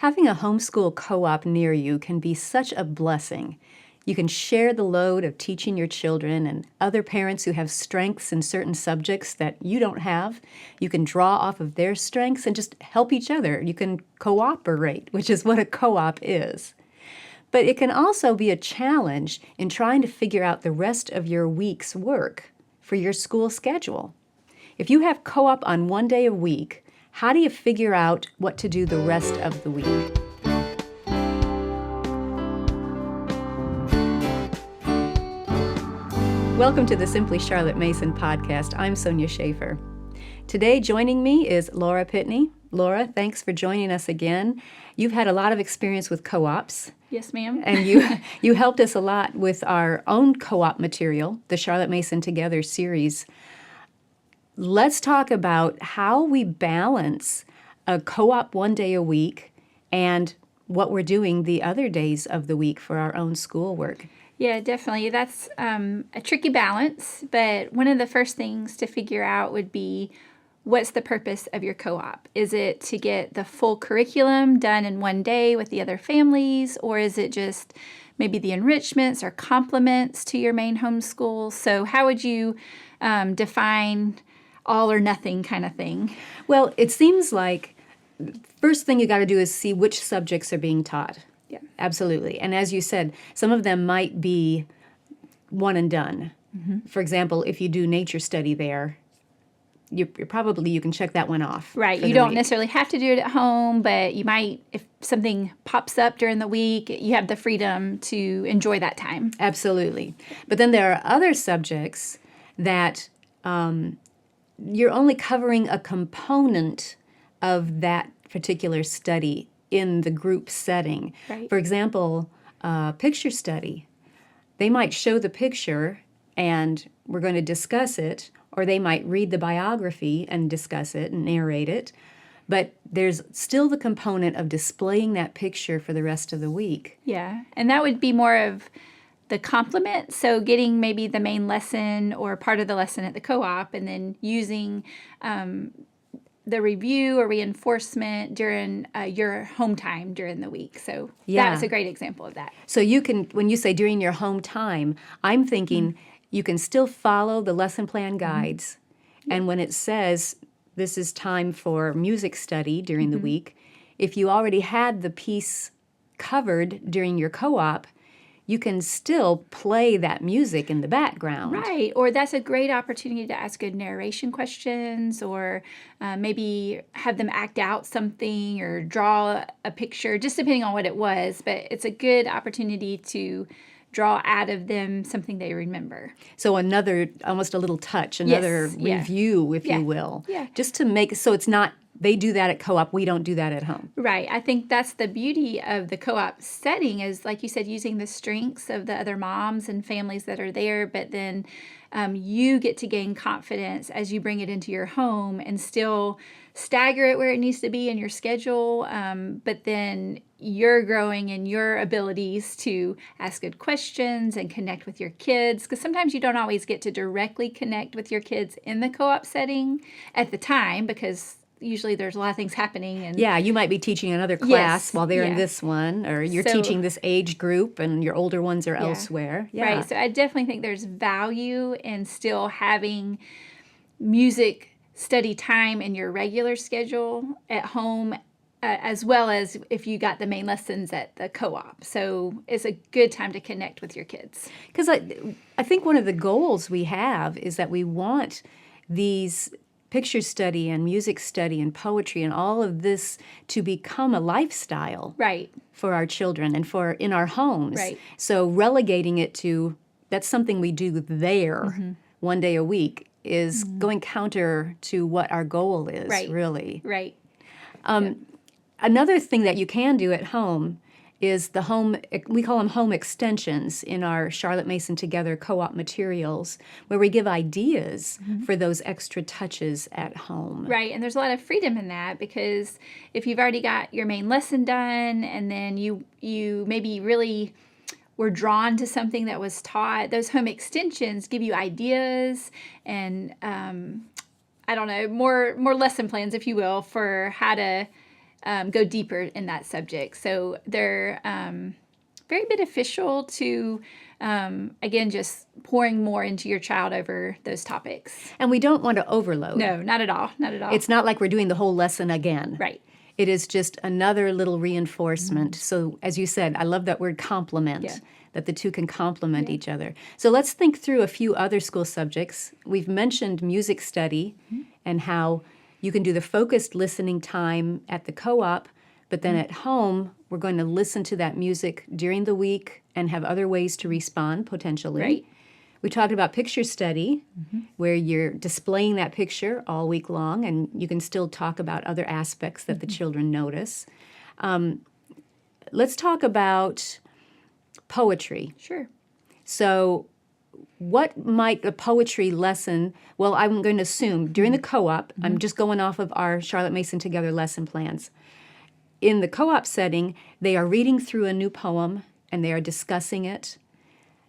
Having a homeschool co-op near you can be such a blessing. You can share the load of teaching your children and other parents who have strengths in certain subjects that you don't have. You can draw off of their strengths and just help each other. You can cooperate, which is what a co-op is. But it can also be a challenge in trying to figure out the rest of your week's work for your school schedule. If you have co-op on one day a week, how do you figure out what to do the rest of the week? Welcome to the Simply Charlotte Mason podcast. I'm Sonia Schaefer. Today joining me is Laura Pitney. Laura, thanks for joining us again. You've had a lot of experience with co-ops. Yes, ma'am. And you helped us a lot with our own co-op material, the Charlotte Mason Together series. Let's talk about how we balance a co-op one day a week and what we're doing the other days of the week for our own schoolwork. Yeah, definitely. That's a tricky balance, but one of the first things to figure out would be, what's the purpose of your co-op? Is it to get the full curriculum done in one day with the other families, or is it just maybe the enrichments or complements to your main homeschool? So how would you define all or nothing kind of thing? Well, it seems like first thing you got to do is see which subjects are being taught. Yeah. Absolutely. And as you said, some of them might be one and done. Mm-hmm. For example, if you do nature study there, you can check that one off. Right. You don't necessarily have to do it at home, but you might, if something pops up during the week, you have the freedom to enjoy that time. Absolutely. But then there are other subjects that you're only covering a component of that particular study in the group setting. Right. For example, picture study. They might show the picture and we're going to discuss it, or they might read the biography and discuss it and narrate it. But there's still the component of displaying that picture for the rest of the week. Yeah, and that would be more of the complement, so getting maybe the main lesson or part of the lesson at the co-op and then using the review or reinforcement during your home time during the week. So that's a great example of that. So you can, when you say during your home time, I'm thinking you can still follow the lesson plan guides. And when it says this is time for music study during the week, if you already had the piece covered during your co-op, you can still play that music in the background. Right, or that's a great opportunity to ask good narration questions, or maybe have them act out something or draw a picture, just depending on what it was. But it's a good opportunity to draw out of them something they remember. So another, almost a little touch, another review, if you will. Yeah. Just to make, so it's not, they do that at co-op, we don't do that at home. Right. I think that's the beauty of the co-op setting is, like you said, using the strengths of the other moms and families that are there, but then you get to gain confidence as you bring it into your home and still stagger it where it needs to be in your schedule, but then you're growing in your abilities to ask good questions and connect with your kids, because sometimes you don't always get to directly connect with your kids in the co-op setting at the time, because usually there's a lot of things happening. And yeah, you might be teaching another class while they're in this one, or you're teaching this age group and your older ones are elsewhere. Yeah. Right. So I definitely think there's value in still having music study time in your regular schedule at home, as well as if you got the main lessons at the co-op. So it's a good time to connect with your kids. Because I think one of the goals we have is that we want these picture study and music study and poetry and all of this to become a lifestyle for our children and for in our homes. Right. So relegating it to, that's something we do there one day a week is going counter to what our goal is, really. Right. Another thing that you can do at home is the home, we call them home extensions in our Charlotte Mason Together co-op materials, where we give ideas for those extra touches at home. Right, and there's a lot of freedom in that, because if you've already got your main lesson done and then you maybe really were drawn to something that was taught, those home extensions give you ideas and, I don't know, more lesson plans, if you will, for how to go deeper in that subject. So they're very beneficial to, again, just pouring more into your child over those topics. And we don't want to overload. No, not at all. Not at all. It's not like we're doing the whole lesson again. Right. It is just another little reinforcement. So, as you said, I love that word complement, Yeah. that the two can complement each other. So, let's think through a few other school subjects. We've mentioned music study and how you can do the focused listening time at the co op, but then at home, we're going to listen to that music during the week and have other ways to respond potentially. Right. We talked about picture study, where you're displaying that picture all week long, and you can still talk about other aspects that the children notice. Let's talk about poetry. Sure. So, what might a poetry lesson, well, I'm going to assume during the co-op, I'm just going off of our Charlotte Mason Together lesson plans. In the co-op setting, they are reading through a new poem and they are discussing it.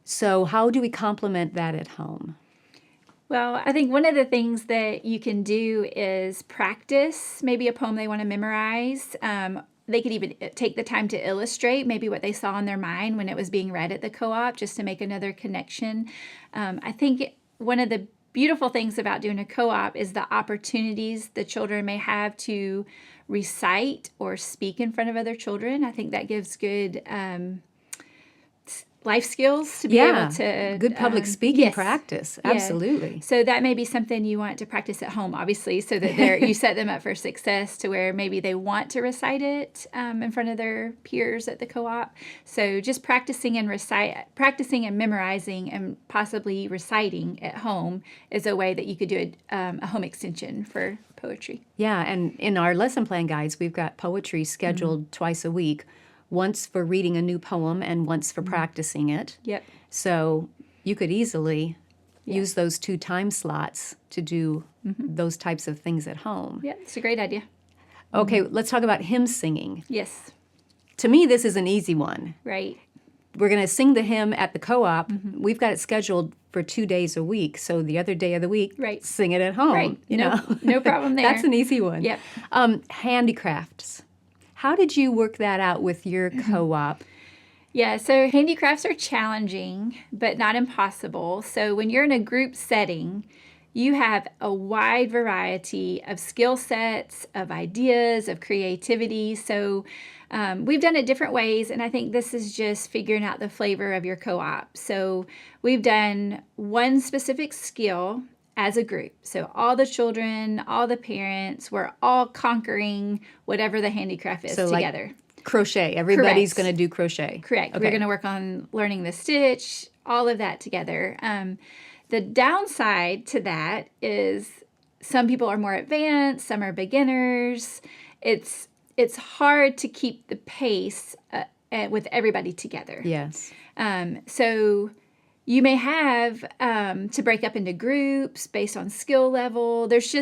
So how do we complement that at home? Well, I think one of the things that you can do is practice maybe a poem they want to memorize. They could even take the time to illustrate maybe what they saw in their mind when it was being read at the co-op, just to make another connection. I think one of the beautiful things about doing a co-op is the opportunities the children may have to recite or speak in front of other children. I think that gives good life skills to be able to good public speaking yes. practice. Yeah. Absolutely. So that may be something you want to practice at home, obviously, so that you set them up for success to where maybe they want to recite it in front of their peers at the co-op. So just practicing and memorizing and possibly reciting at home is a way that you could do a home extension for poetry. Yeah, and in our lesson plan guides, we've got poetry scheduled twice a week. Once for reading a new poem and once for practicing it. Yep. So you could easily use those two time slots to do those types of things at home. Yeah, it's a great idea. Okay, let's talk about hymn singing. Yes. To me, this is an easy one. Right. We're going to sing the hymn at the co-op. We've got it scheduled for 2 days a week. So the other day of the week, sing it at home. Right. You know? No problem there. That's an easy one. Yep. Handicrafts. How did you work that out with your co-op? Yeah, so handicrafts are challenging, but not impossible. So when you're in a group setting, you have a wide variety of skill sets, of ideas, of creativity. So we've done it different ways, and I think this is just figuring out the flavor of your co-op. So we've done one specific skill as a group. So all the children, all the parents, we're all conquering whatever the handicraft is together. Like crochet. Everybody's Correct. going to do crochet. Correct. Okay. We're going to work on learning the stitch, all of that together. The downside to that is some people are more advanced, some are beginners. It's hard to keep the pace with everybody together. Yes. So you may have to break up into groups based on skill level. There's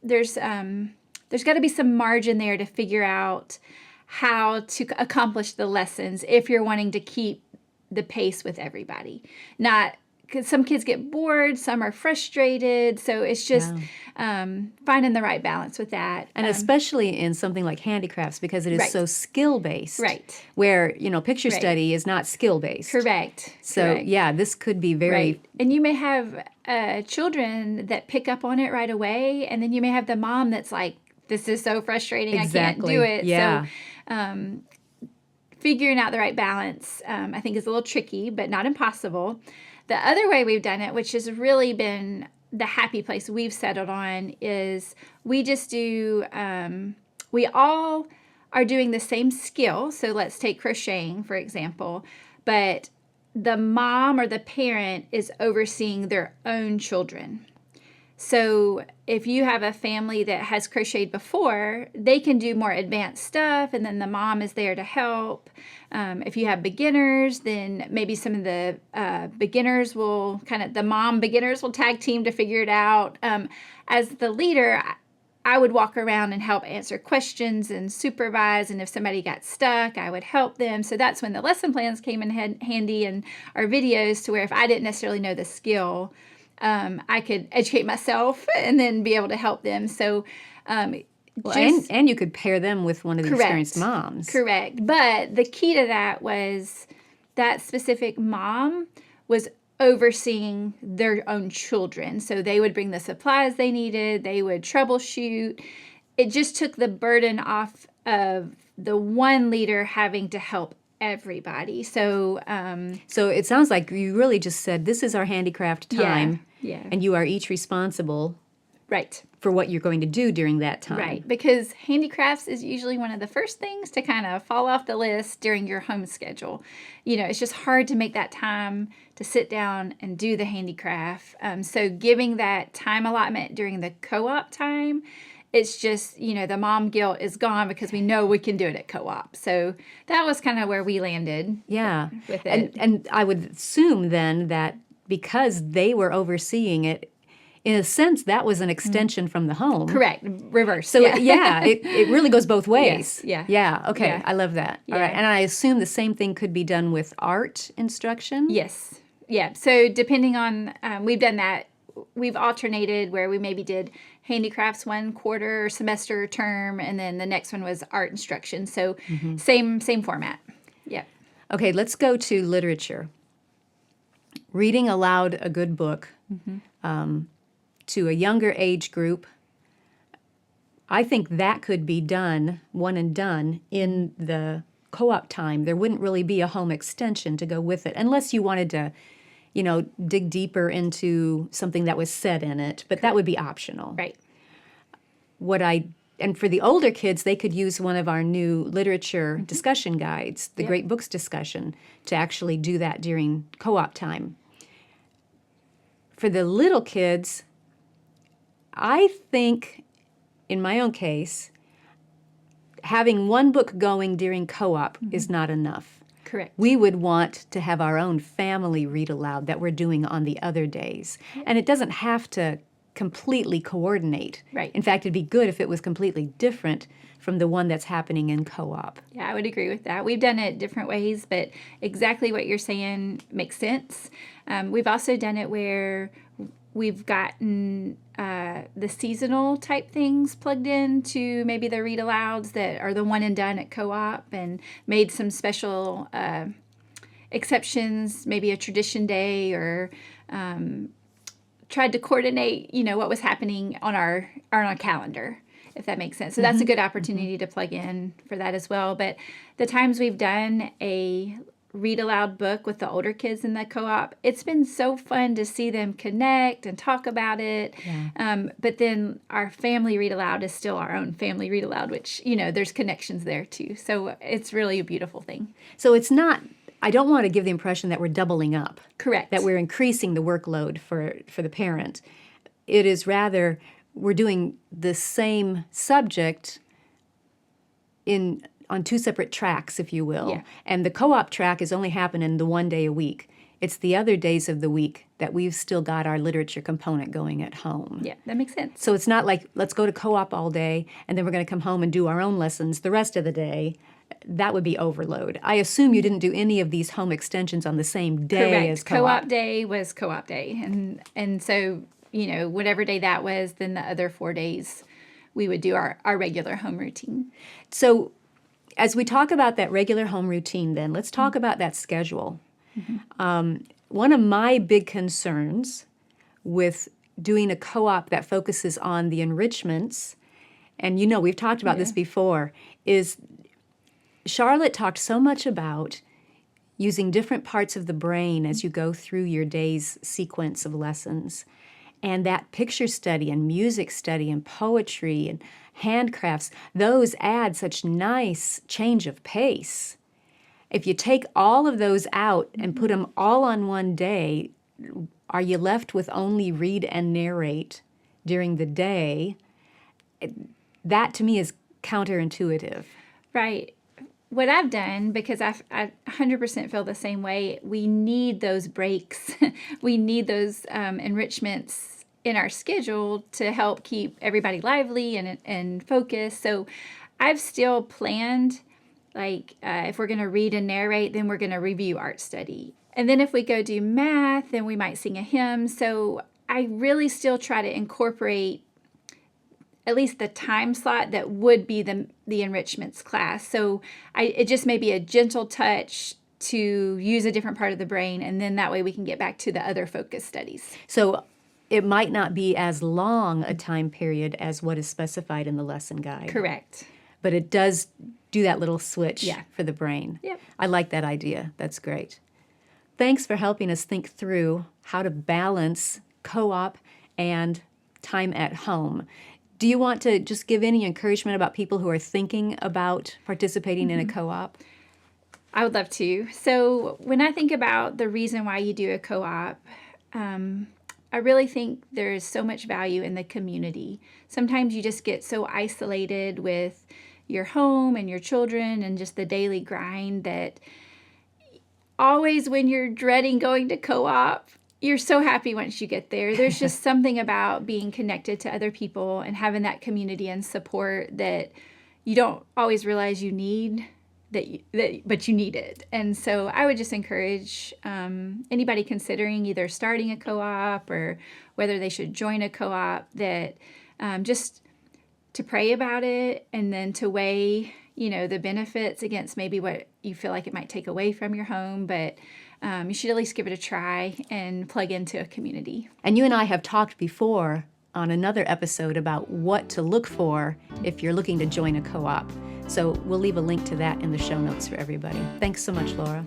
got to be some margin there to figure out how to accomplish the lessons if you're wanting to keep the pace with everybody. Not because some kids get bored, some are frustrated. So it's just finding the right balance with that. And especially in something like handicrafts, because it is so skill-based. Right. Where, picture study is not skill-based. Correct. So, yeah, this could be very... Right. And you may have children that pick up on it right away, and then you may have the mom that's like, this is so frustrating, Exactly. I can't do it. Yeah. So figuring out the right balance, I think, is a little tricky, but not impossible. The other way we've done it, which has really been the happy place we've settled on, is we just do, we all are doing the same skill. So let's take crocheting, for example, but the mom or the parent is overseeing their own children. So if you have a family that has crocheted before, they can do more advanced stuff, and then the mom is there to help. If you have beginners, then maybe some of the beginners will the mom beginners will tag team to figure it out. As the leader, I would walk around and help answer questions and supervise, and if somebody got stuck, I would help them. So that's when the lesson plans came in handy, and our videos, to where if I didn't necessarily know the skill, I could educate myself and then be able to help them. So Well, Just and you could pair them with one of the experienced correct. moms. Correct. But the key to that was that specific mom was overseeing their own children. So they would bring the supplies they needed, they would troubleshoot. It just took the burden off of the one leader having to help everybody. So, So it sounds like you really just said, this is our handicraft time, yeah. and you are each responsible Right. for what you're going to do during that time. Right, because handicrafts is usually one of the first things to kind of fall off the list during your home schedule. It's just hard to make that time to sit down and do the handicraft. So giving that time allotment during the co-op time, it's just, the mom guilt is gone because we know we can do it at co-op. So that was kind of where we landed. Yeah. With it. And I would assume then that because they were overseeing it, in a sense, that was an extension from the home. Correct. Reverse. So, it really goes both ways. Yes, yeah. Yeah, okay. Yeah. I love that. Yeah. All right. And I assume the same thing could be done with art instruction? Yes. Yeah. So depending on, we've done that. We've alternated where we maybe did handicrafts one quarter, semester, term, and then the next one was art instruction. So same format. Yeah. Okay, let's go to literature. Reading aloud a good book to a younger age group, I think that could be done, one and done, in the co-op time. There wouldn't really be a home extension to go with it, unless you wanted to, dig deeper into something that was said in it, but that would be optional. Right. And for the older kids, they could use one of our new literature discussion guides, the Great Books discussion, to actually do that during co-op time. For the little kids, I think, in my own case, having one book going during co-op is not enough. Correct. We would want to have our own family read aloud that we're doing on the other days. And it doesn't have to completely coordinate. Right. In fact, it'd be good if it was completely different from the one that's happening in co-op. Yeah, I would agree with that. We've done it different ways, but exactly what you're saying makes sense. We've also done it where we've gotten the seasonal type things plugged in to maybe the read alouds that are the one and done at co-op, and made some special exceptions, maybe a tradition day, or tried to coordinate, what was happening on our calendar, if that makes sense. So that's a good opportunity to plug in for that as well. But the times we've done a read aloud book with the older kids in the co-op, it's been so fun to see them connect and talk about it. Yeah. But then our family read aloud is still our own family read aloud, which, there's connections there too. So it's really a beautiful thing. So it's not, I don't want to give the impression that we're doubling up. Correct. That we're increasing the workload for the parent. It is rather, we're doing the same subject on two separate tracks, if you will. Yeah. And the co-op track is only happening the one day a week. It's the other days of the week that we've still got our literature component going at home. Yeah, that makes sense. So it's not like, let's go to co-op all day, and then we're going to come home and do our own lessons the rest of the day. That would be overload. I assume you didn't do any of these home extensions on the same day Correct. as co-op. Co-op day was co-op day. And so, whatever day that was, then the other 4 days we would do our regular home routine. So as we talk about that regular home routine, then let's talk about that schedule. One of my big concerns with doing a co-op that focuses on the enrichments, and we've talked about this before, is Charlotte talked so much about using different parts of the brain as you go through your day's sequence of lessons. And that picture study and music study and poetry and handcrafts, those add such nice change of pace. If you take all of those out and put them all on one day, are you left with only read and narrate during the day? That to me is counterintuitive. Right. What I've done, because I 100% feel the same way, we need those breaks. We need those enrichments in our schedule to help keep everybody lively and focused. So I've still planned, if we're going to read and narrate, then we're going to review art study. And then if we go do math, then we might sing a hymn. So I really still try to incorporate at least the time slot that would be the enrichments class. So it just may be a gentle touch to use a different part of the brain, and then that way we can get back to the other focus studies. So it might not be as long a time period as what is specified in the lesson guide. Correct. But it does do that little switch Yeah. for the brain. Yep. I like that idea. That's great. Thanks for helping us think through how to balance co-op and time at home. Do you want to just give any encouragement about people who are thinking about participating in a co-op? I would love to. So when I think about the reason why you do a co-op, I really think there's so much value in the community. Sometimes you just get so isolated with your home and your children and just the daily grind that always when you're dreading going to co-op, you're so happy once you get there. There's just something about being connected to other people and having that community and support that you don't always realize you need, but you need it. And so I would just encourage anybody considering either starting a co-op or whether they should join a co-op that just to pray about it and then to weigh, the benefits against maybe what you feel like it might take away from your home. But you should at least give it a try and plug into a community. And you and I have talked before on another episode about what to look for if you're looking to join a co-op. So we'll leave a link to that in the show notes for everybody. Thanks so much, Laura.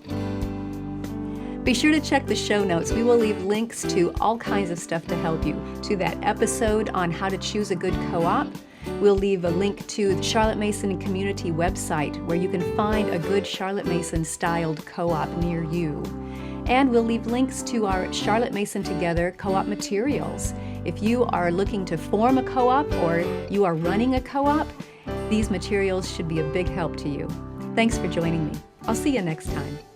Be sure to check the show notes. We will leave links to all kinds of stuff to help you, to that episode on how to choose a good co-op. We'll leave a link to the Charlotte Mason Community website where you can find a good Charlotte Mason styled co-op near you. And we'll leave links to our Charlotte Mason Together co-op materials. If you are looking to form a co-op or you are running a co-op, these materials should be a big help to you. Thanks for joining me. I'll see you next time.